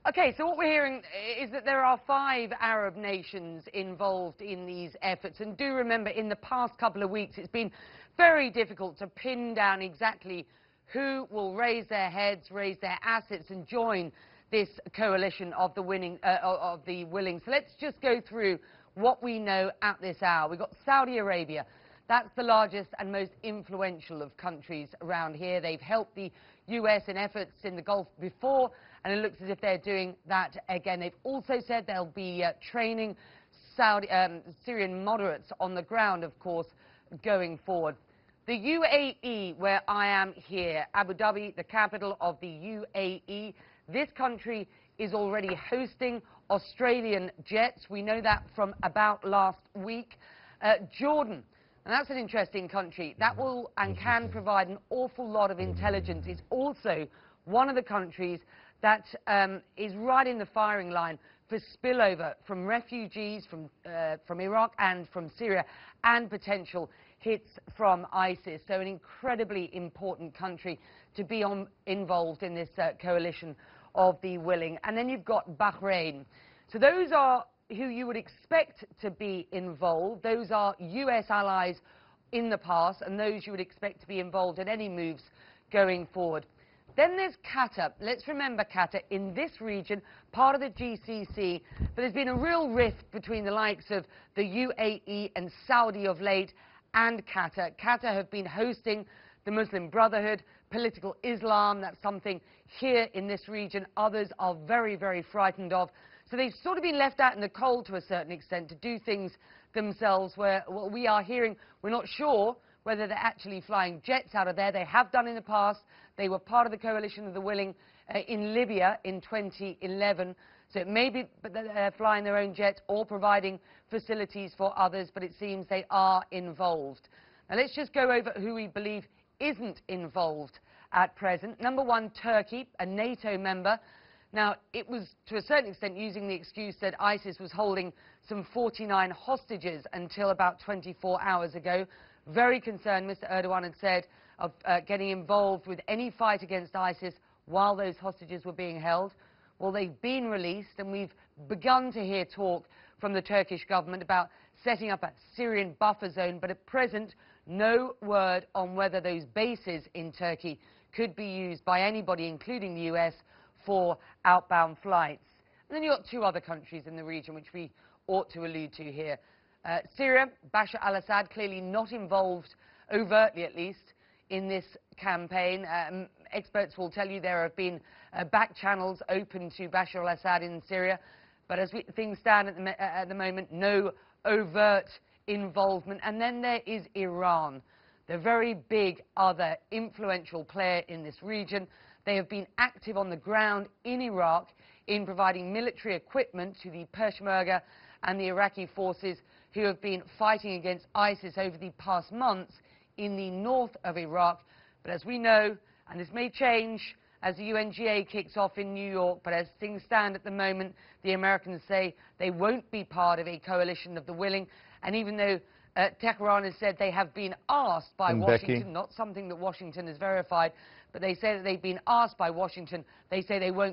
Okay, so what we're hearing is that there are 5 Arab nations involved in these efforts. And do remember, in the past couple of weeks, it's been very difficult to pin down exactly who will raise their heads, raise their assets, and join this coalition of the willing. So let's just go through what we know at this hour. We've got Saudi Arabia. That's the largest and most influential of countries around here. They've helped the US in efforts in the Gulf before, and it looks as if they're doing that again. They've also said they'll be training Syrian moderates on the ground, of course, going forward. The UAE, where I am here, Abu Dhabi, the capital of the UAE, this country is already hosting Australian jets. We know that from about last week. Jordan. And that's an interesting country. That will and can provide an awful lot of intelligence. It's also one of the countries that is right in the firing line for spillover from refugees from Iraq and from Syria, and potential hits from ISIS. So an incredibly important country to be involved in this coalition of the willing. And then you've got Bahrain. So those are who you would expect to be involved. Those are US allies in the past, and those you would expect to be involved in any moves going forward. Then there's Qatar. Let's remember Qatar in this region, part of the GCC, but there's been a real rift between the likes of the UAE and Saudi of late, and Qatar. Qatar have been hosting the Muslim Brotherhood, political Islam. That's something here in this region others are very, very frightened of. So they've sort of been left out in the cold to a certain extent to do things themselves, where what we are hearing, we're not sure whether they're actually flying jets out of there. They have done in the past. They were part of the coalition of the willing in Libya in 2011. So it may be that they're flying their own jets or providing facilities for others, but it seems they are involved. Now let's just go over who we believe isn't involved at present. Number 1, Turkey, a NATO member. Now, it was, to a certain extent, using the excuse that ISIS was holding some 49 hostages until about 24 hours ago. Very concerned, Mr. Erdogan had said, of getting involved with any fight against ISIS while those hostages were being held. Well, they've been released, and we've begun to hear talk from the Turkish government about setting up a Syrian buffer zone, but at present, no word on whether those bases in Turkey could be used by anybody, including the US, for outbound flights. And then you've got 2 other countries in the region which we ought to allude to here. Syria, Bashar al-Assad, clearly not involved, overtly at least, in this campaign. Experts will tell you there have been back channels open to Bashar al-Assad in Syria, but as things stand at the moment, no overt involvement. And then there is Iran, the very big other influential player in this region. They have been active on the ground in Iraq in providing military equipment to the Peshmerga and the Iraqi forces who have been fighting against ISIS over the past months in the north of Iraq. But as we know, and this may change as the UNGA kicks off in New York, but as things stand at the moment, the Americans say they won't be part of a coalition of the willing. And even though Tehran has said they have been asked by Washington, not something that Washington has verified, but they say that they've been asked by Washington, they say they won't